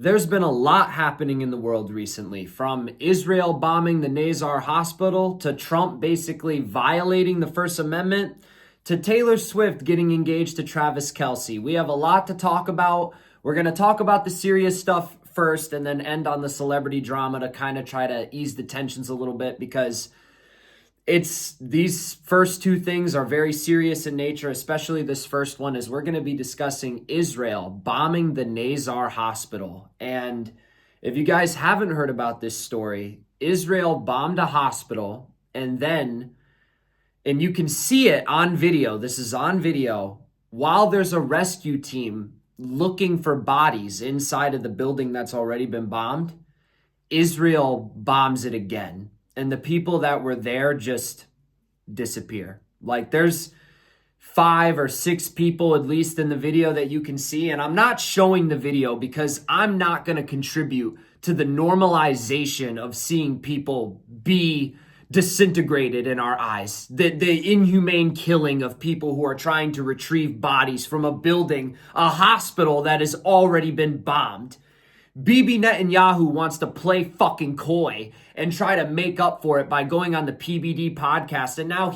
There's been a lot happening in the world recently, from Israel bombing the Naazzar Hospital to Trump basically violating the First Amendment to Taylor Swift getting engaged to Travis Kelce. We have a lot to talk about. We're going to talk about the serious stuff first and then end on the celebrity drama to kind of try to ease the tensions a little bit, because these first two things are very serious in nature, especially this first one, is we're going to be discussing Israel bombing the Naazzar Hospital. And if you guys haven't heard about this story, Israel bombed a hospital and you can see it on video. This is on video while there's a rescue team looking for bodies inside of the building that's already been bombed. Israel bombs it again. And the people that were there just disappear. Like, there's 5 or 6 people at least in the video that you can see. And I'm not showing the video because I'm not going to contribute to the normalization of seeing people be disintegrated in our eyes. The inhumane killing of people who are trying to retrieve bodies from a building, a hospital that has already been bombed. Bibi Netanyahu wants to play fucking coy and try to make up for it by going on the PBD podcast. And now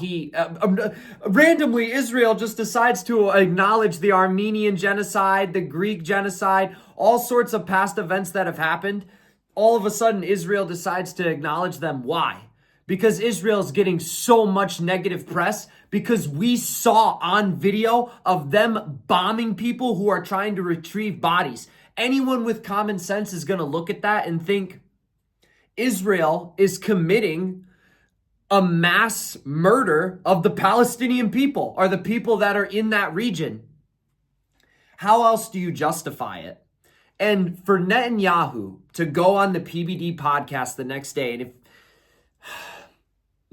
randomly, Israel just decides to acknowledge the Armenian genocide, the Greek genocide, all sorts of past events that have happened. All of a sudden, Israel decides to acknowledge them. Why? Because Israel's getting so much negative press because we saw on video of them bombing people who are trying to retrieve bodies. Anyone with common sense is going to look at that and think Israel is committing a mass murder of the Palestinian people, or the people that are in that region. How else do you justify it? And for Netanyahu to go on the PBD podcast the next day, and if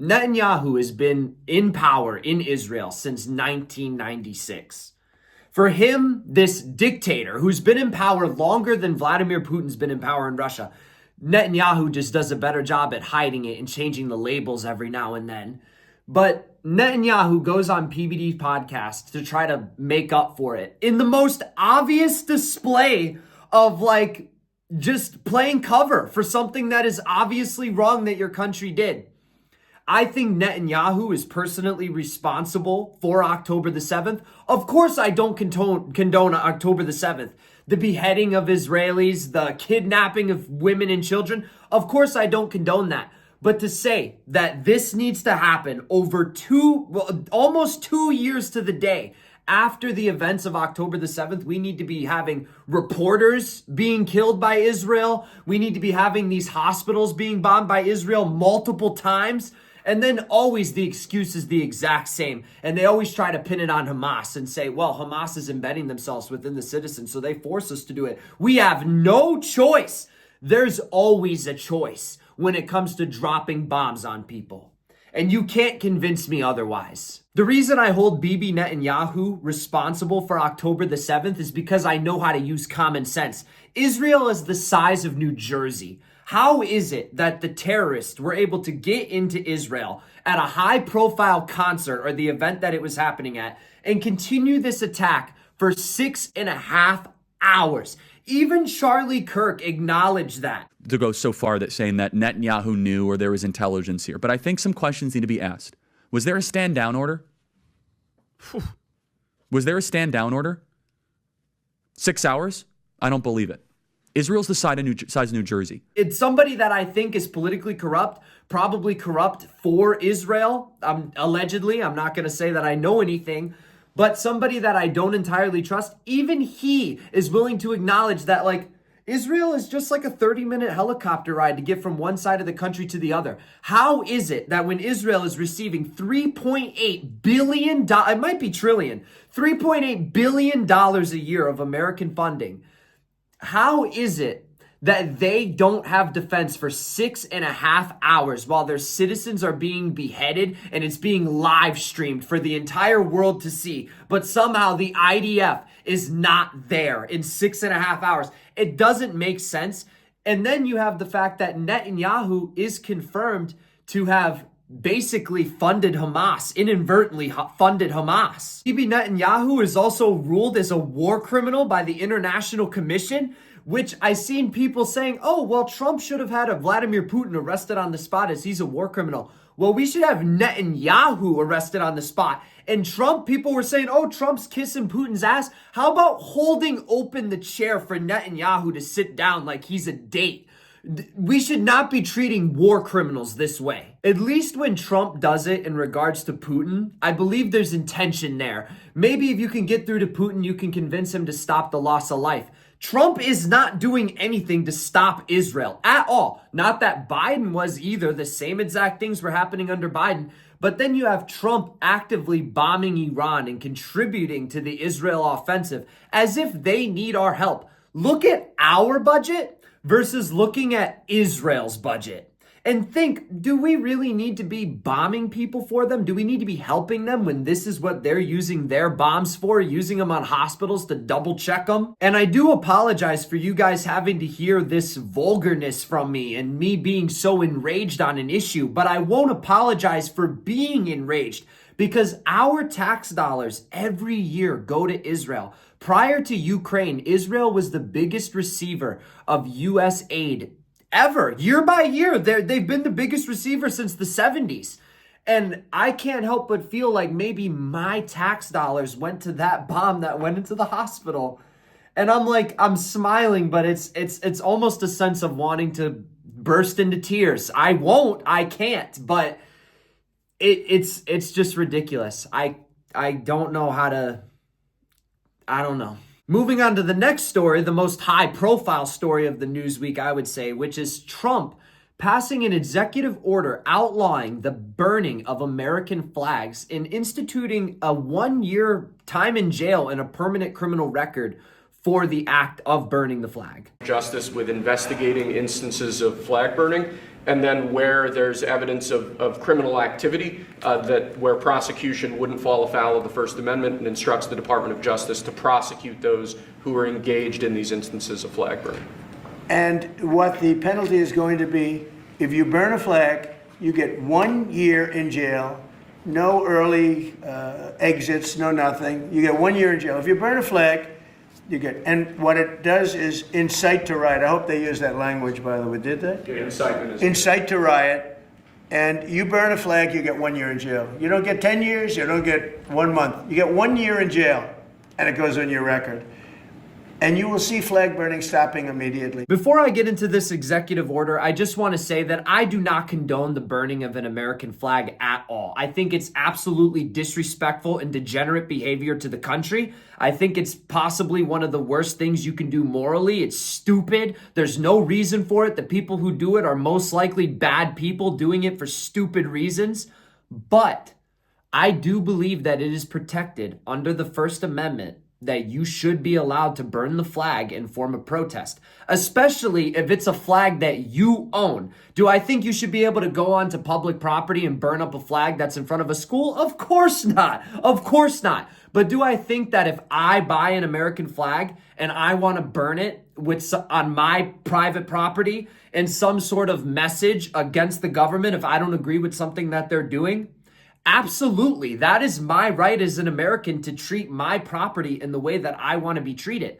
Netanyahu has been in power in Israel since 1996. For him, this dictator who's been in power longer than Vladimir Putin's been in power in Russia, Netanyahu just does a better job at hiding it and changing the labels every now and then. But Netanyahu goes on PBD podcast to try to make up for it in the most obvious display of just playing cover for something that is obviously wrong that your country did. I think Netanyahu is personally responsible for October the 7th. Of course, I don't condone October the 7th. The beheading of Israelis, the kidnapping of women and children. Of course, I don't condone that. But to say that this needs to happen over almost 2 years to the day after the events of October the 7th, we need to be having reporters being killed by Israel. We need to be having these hospitals being bombed by Israel multiple times. And then always the excuse is the exact same. And they always try to pin it on Hamas and say, well, Hamas is embedding themselves within the citizens, so they force us to do it. We have no choice. There's always a choice when it comes to dropping bombs on people. And you can't convince me otherwise. The reason I hold Bibi Netanyahu responsible for October the 7th is because I know how to use common sense. Israel is the size of New Jersey. How is it that the terrorists were able to get into Israel at a high-profile concert, or the event that it was happening at, and continue this attack for 6.5 hours? Even Charlie Kirk acknowledged that. To go so far that saying that Netanyahu knew or there was intelligence here. But I think some questions need to be asked. Was there a stand-down order? Was there a stand-down order? 6 hours? I don't believe it. Israel's the size of New Jersey. It's somebody that I think is politically corrupt, probably corrupt for Israel. Allegedly, I'm not going to say that I know anything, but somebody that I don't entirely trust. Even he is willing to acknowledge that, Israel is just like a 30-minute helicopter ride to get from one side of the country to the other. How is it that when Israel is receiving $3.8 billion, it might be trillion, $3.8 billion a year of American funding, how is it that they don't have defense for 6.5 hours while their citizens are being beheaded and it's being live streamed for the entire world to see, but somehow the IDF is not there in 6.5 hours? It doesn't make sense. And then you have the fact that Netanyahu is confirmed to have basically funded Hamas, inadvertently funded Hamas. Bibi Netanyahu is also ruled as a war criminal by the International Commission, which I seen people saying, oh, well, Trump should have had a Vladimir Putin arrested on the spot as he's a war criminal. Well, we should have Netanyahu arrested on the spot. And Trump, people were saying, oh, Trump's kissing Putin's ass. How about holding open the chair for Netanyahu to sit down like he's a date? We should not be treating war criminals this way. At least when Trump does it in regards to Putin, I believe there's intention there. Maybe if you can get through to Putin, you can convince him to stop the loss of life. Trump is not doing anything to stop Israel at all. Not that Biden was either. The same exact things were happening under Biden. But then you have Trump actively bombing Iran and contributing to the Israel offensive as if they need our help. Look at our budget versus looking at Israel's budget. And think, do we really need to be bombing people for them? Do we need to be helping them when this is what they're using their bombs for, using them on hospitals to double check them? And I do apologize for you guys having to hear this vulgarness from me and me being so enraged on an issue, but I won't apologize for being enraged because our tax dollars every year go to Israel. Prior to Ukraine, Israel was the biggest receiver of U.S. aid ever. Year by year, they've been the biggest receiver since the 70s. And I can't help but feel like maybe my tax dollars went to that bomb that went into the hospital. And I'm like, I'm smiling, but it's almost a sense of wanting to burst into tears. I can't, but it's just ridiculous. I don't know how to, I don't know. Moving on to the next story, the most high-profile story of the news week, I would say, which is Trump passing an executive order outlawing the burning of American flags and instituting a 1-year time in jail and a permanent criminal record for the act of burning the flag. Justice with investigating instances of flag burning, and then where there's evidence of criminal activity, where prosecution wouldn't fall afoul of the First Amendment, and instructs the Department of Justice to prosecute those who are engaged in these instances of flag burning. And what the penalty is going to be, if you burn a flag, you get 1 year in jail, no early exits, no nothing. You get 1 year in jail. If you burn a flag, you get, and what it does is incite to riot. I hope they used that language, by the way. Did they? Yeah, incitement is incite to riot. And you burn a flag, you get 1 year in jail. You don't get 10 years, you don't get 1 month. You get 1 year in jail, and it goes on your record. And you will see flag burning stopping immediately. Before I get into this executive order, I just want to say that I do not condone the burning of an American flag at all. I think it's absolutely disrespectful and degenerate behavior to the country. I think it's possibly one of the worst things you can do morally. It's stupid. There's no reason for it. The people who do it are most likely bad people doing it for stupid reasons. But I do believe that it is protected under the First Amendment that you should be allowed to burn the flag in form of protest, especially if it's a flag that you own. Do I think you should be able to go onto public property and burn up a flag that's in front of a school? Of course not. Of course not. But do I think that if I buy an American flag and I want to burn it on my private property in some sort of message against the government if I don't agree with something that they're doing? Absolutely. That is my right as an American to treat my property in the way that I want to be treated.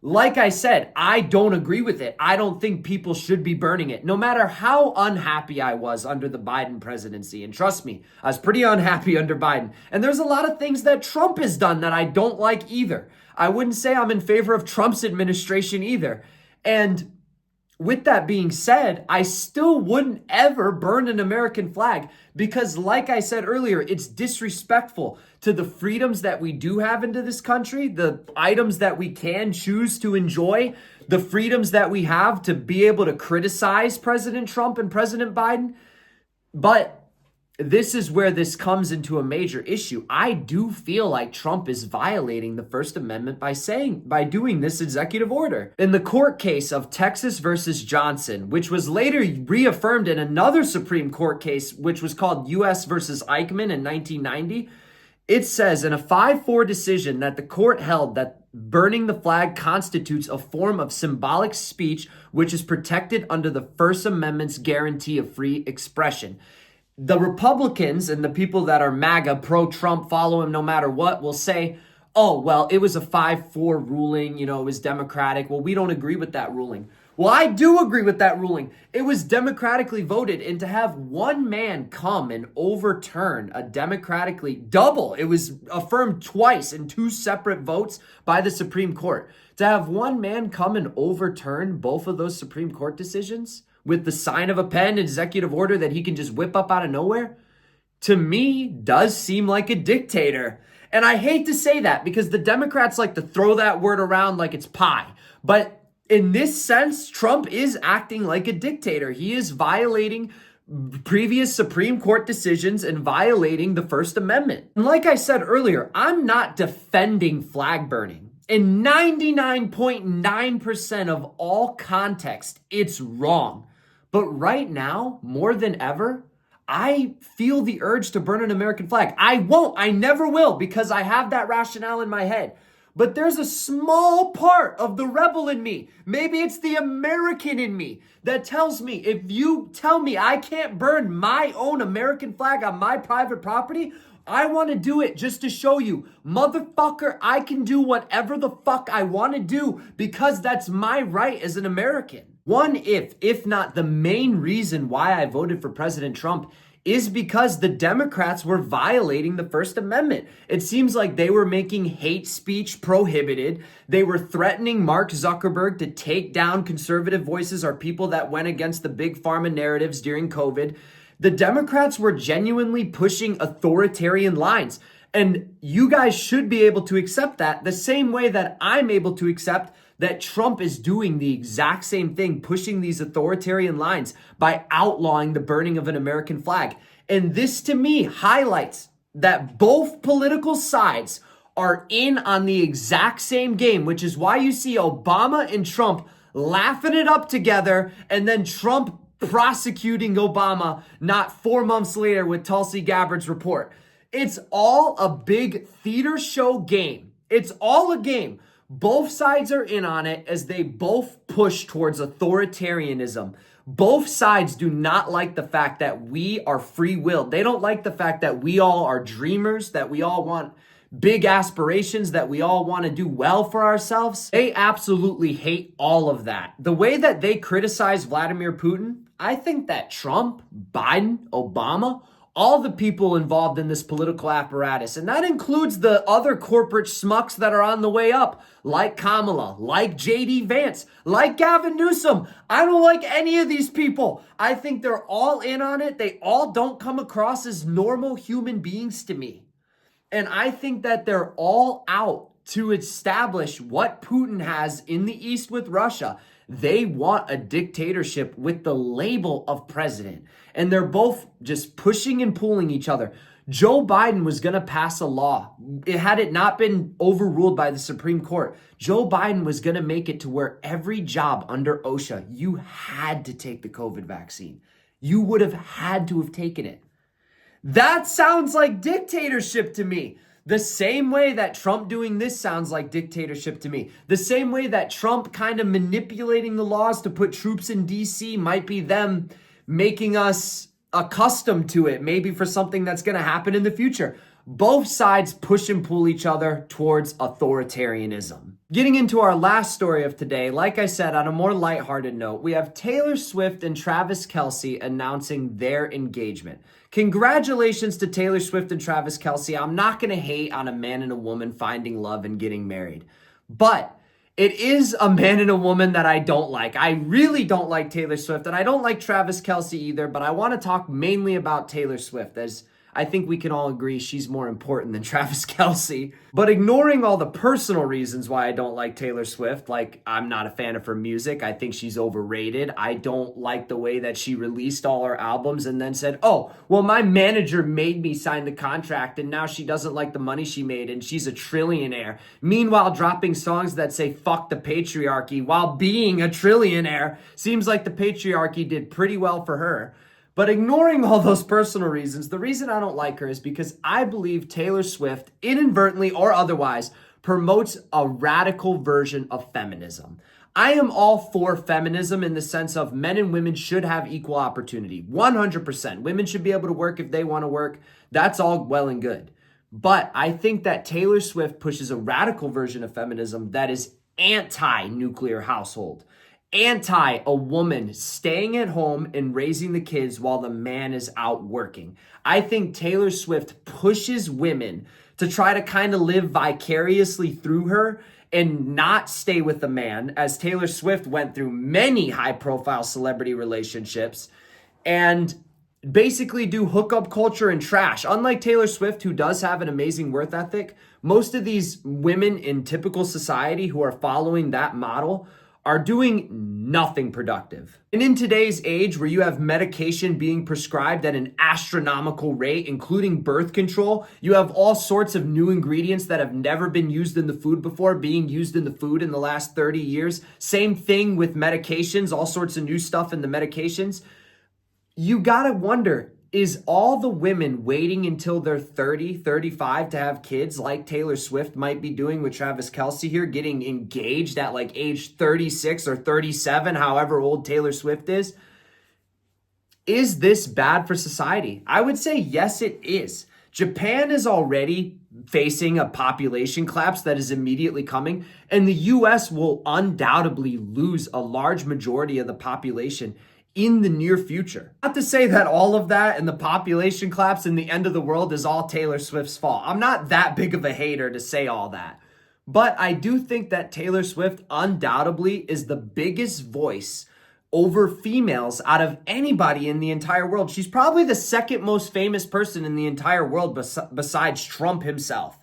Like I said, I don't agree with it. I don't think people should be burning it, no matter how unhappy I was under the Biden presidency. And trust me, I was pretty unhappy under Biden. And there's a lot of things that Trump has done that I don't like either. I wouldn't say I'm in favor of Trump's administration either. And with that being said, I still wouldn't ever burn an American flag because, like I said earlier, it's disrespectful to the freedoms that we do have into this country, the items that we can choose to enjoy, the freedoms that we have to be able to criticize President Trump and President Biden. But this is where this comes into a major issue. I do feel like Trump is violating the First Amendment by doing this executive order. In the court case of Texas versus Johnson, which was later reaffirmed in another Supreme Court case, which was called U.S. versus Eichmann in 1990, it says in a 5-4 decision that the court held that burning the flag constitutes a form of symbolic speech which is protected under the First Amendment's guarantee of free expression. The Republicans and the people that are MAGA, pro-Trump, follow him no matter what, will say, oh, well, it was a 5-4 ruling, it was democratic. Well, we don't agree with that ruling. Well, I do agree with that ruling. It was democratically voted, and to have one man come and overturn a democratically double, it was affirmed twice in 2 separate votes by the Supreme Court. To have one man come and overturn both of those Supreme Court decisions with the sign of a pen, executive order that he can just whip up out of nowhere, to me, does seem like a dictator. And I hate to say that because the Democrats like to throw that word around like it's pie. But in this sense, Trump is acting like a dictator. He is violating previous Supreme Court decisions and violating the First Amendment. And like I said earlier, I'm not defending flag burning. In 99.9% of all context, it's wrong. But right now, more than ever, I feel the urge to burn an American flag. I won't. I never will because I have that rationale in my head. But there's a small part of the rebel in me. Maybe it's the American in me that tells me if you tell me I can't burn my own American flag on my private property, I want to do it just to show you, motherfucker, I can do whatever the fuck I want to do because that's my right as an American. One, if not the main reason why I voted for President Trump is because the Democrats were violating the First Amendment. It seems like they were making hate speech prohibited. They were threatening Mark Zuckerberg to take down conservative voices or people that went against the big pharma narratives during COVID. The Democrats were genuinely pushing authoritarian lines. And you guys should be able to accept that the same way that I'm able to accept that Trump is doing the exact same thing, pushing these authoritarian lines by outlawing the burning of an American flag. And this to me highlights that both political sides are in on the exact same game, which is why you see Obama and Trump laughing it up together and then Trump prosecuting Obama not 4 months later with Tulsi Gabbard's report. It's all a big theater show game. It's all a game. Both sides are in on it as they both push towards authoritarianism. Both sides do not like the fact that we are free-willed. They don't like the fact that we all are dreamers, that we all want big aspirations, that we all want to do well for ourselves. They absolutely hate all of that. The way that they criticize Vladimir Putin, I think that Trump, Biden, Obama, all the people involved in this political apparatus, and that includes the other corporate schmucks that are on the way up, like Kamala, like J.D. Vance, like Gavin Newsom. I don't like any of these people. I think they're all in on it. They all don't come across as normal human beings to me. And I think that they're all out to establish what Putin has in the East with Russia. They want a dictatorship with the label of president. And they're both just pushing and pulling each other. Joe Biden was going to pass a law. Had it not been overruled by the Supreme Court, Joe Biden was going to make it to where every job under OSHA, you had to take the COVID vaccine. You would have had to have taken it. That sounds like dictatorship to me. The same way that Trump doing this sounds like dictatorship to me. The same way that Trump kind of manipulating the laws to put troops in DC might be them making us accustomed to it, maybe for something that's going to happen in the future. Both sides push and pull each other towards authoritarianism. Getting into our last story of today, like I said, on a more lighthearted note, we have Taylor Swift and Travis Kelce announcing their engagement. Congratulations to Taylor Swift and Travis Kelce. I'm not going to hate on a man and a woman finding love and getting married. But it is a man and a woman that I don't like. I really don't like Taylor Swift, and I don't like Travis Kelce either, but I want to talk mainly about Taylor Swift, as I think we can all agree she's more important than Travis Kelce. But ignoring all the personal reasons why I don't like Taylor Swift, like I'm not a fan of her music, I think she's overrated. I don't like the way that she released all her albums and then said, oh, well, my manager made me sign the contract and now she doesn't like the money she made and she's a trillionaire. Meanwhile, dropping songs that say fuck the patriarchy while being a trillionaire seems like the patriarchy did pretty well for her. But ignoring all those personal reasons, the reason I don't like her is because I believe Taylor Swift, inadvertently or otherwise, promotes a radical version of feminism. I am all for feminism in the sense of men and women should have equal opportunity. 100%. Women should be able to work if they want to work. That's all well and good. But I think that Taylor Swift pushes a radical version of feminism that is anti-nuclear household, anti a woman staying at home and raising the kids while the man is out working. I think Taylor Swift pushes women to try to kind of live vicariously through her and not stay with the man, as Taylor Swift went through many high-profile celebrity relationships and basically do hookup culture and trash. Unlike Taylor Swift, who does have an amazing work ethic, most of these women in typical society who are following that model are doing nothing productive. And in today's age where you have medication being prescribed at an astronomical rate, including birth control, you have all sorts of new ingredients that have never been used in the food before being used in the food in the last 30 years. Same thing with medications, all sorts of new stuff in the medications. You gotta wonder, is all the women waiting until they're 30, 35 to have kids like Taylor Swift might be doing with Travis Kelce here, getting engaged at like age 36 or 37, however old Taylor Swift is? Is this bad for society? I would say yes, it is. Japan is already facing a population collapse that is immediately coming, and the US will undoubtedly lose a large majority of the population in the near future. Not to say that all of that and the population collapse and the end of the world is all Taylor Swift's fault. I'm not that big of a hater to say all that. But I do think that Taylor Swift undoubtedly is the biggest voice over females out of anybody in the entire world. She's probably the second most famous person in the entire world besides Trump himself.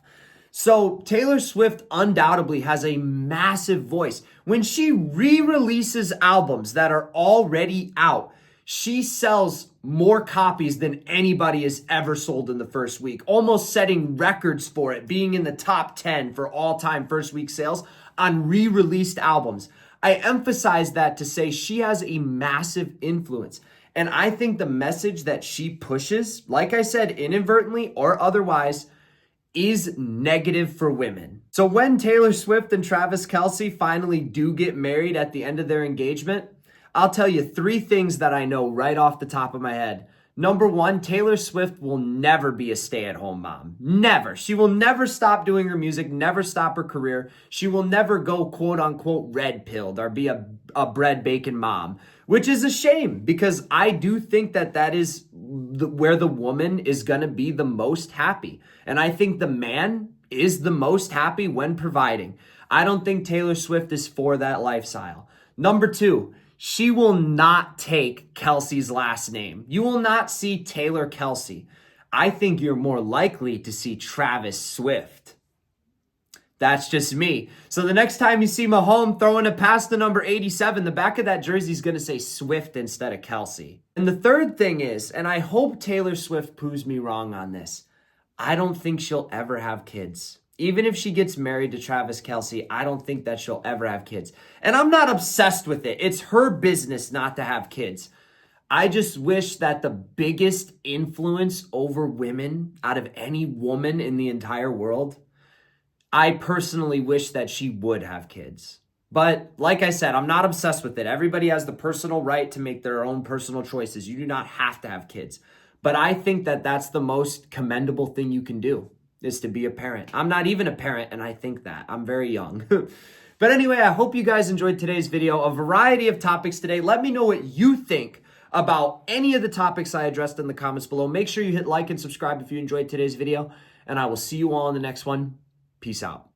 So Taylor Swift undoubtedly has a massive voice. When she re-releases albums that are already out, she sells more copies than anybody has ever sold in the first week, almost setting records for it, being in the top 10 for all-time first week sales on re-released albums. I emphasize that to say she has a massive influence. And I think the message that she pushes, like I said, inadvertently or otherwise, is negative for women. So when Taylor Swift and Travis Kelce finally do get married at the end of their engagement, I'll tell you 3 things that I know right off the top of my head. Number 1, Taylor Swift will never be a stay-at-home mom. Never. She will never stop doing her music, never stop her career. She will never go quote-unquote red-pilled or be a bread-baking mom, which is a shame because I do think that is where the woman is going to be the most happy. And I think the man is the most happy when providing. I don't think Taylor Swift is for that lifestyle. Number 2, she will not take Kelce's last name. You will not see Taylor Kelce. I think you're more likely to see Travis Swift. That's just me. So the next time you see Mahomes throwing it past the number 87, the back of that jersey is going to say Swift instead of Kelce. And the third thing is, and I hope Taylor Swift proves me wrong on this, I don't think she'll ever have kids. Even if she gets married to Travis Kelce, I don't think that she'll ever have kids. And I'm not obsessed with it. It's her business not to have kids. I just wish that the biggest influence over women out of any woman in the entire world, I personally wish that she would have kids. But like I said, I'm not obsessed with it. Everybody has the personal right to make their own personal choices. You do not have to have kids. But I think that that's the most commendable thing you can do, is to be a parent. I'm not even a parent, and I think that. I'm very young. But anyway, I hope you guys enjoyed today's video. A variety of topics today. Let me know what you think about any of the topics I addressed in the comments below. Make sure you hit like and subscribe if you enjoyed today's video, and I will see you all in the next one. Peace out.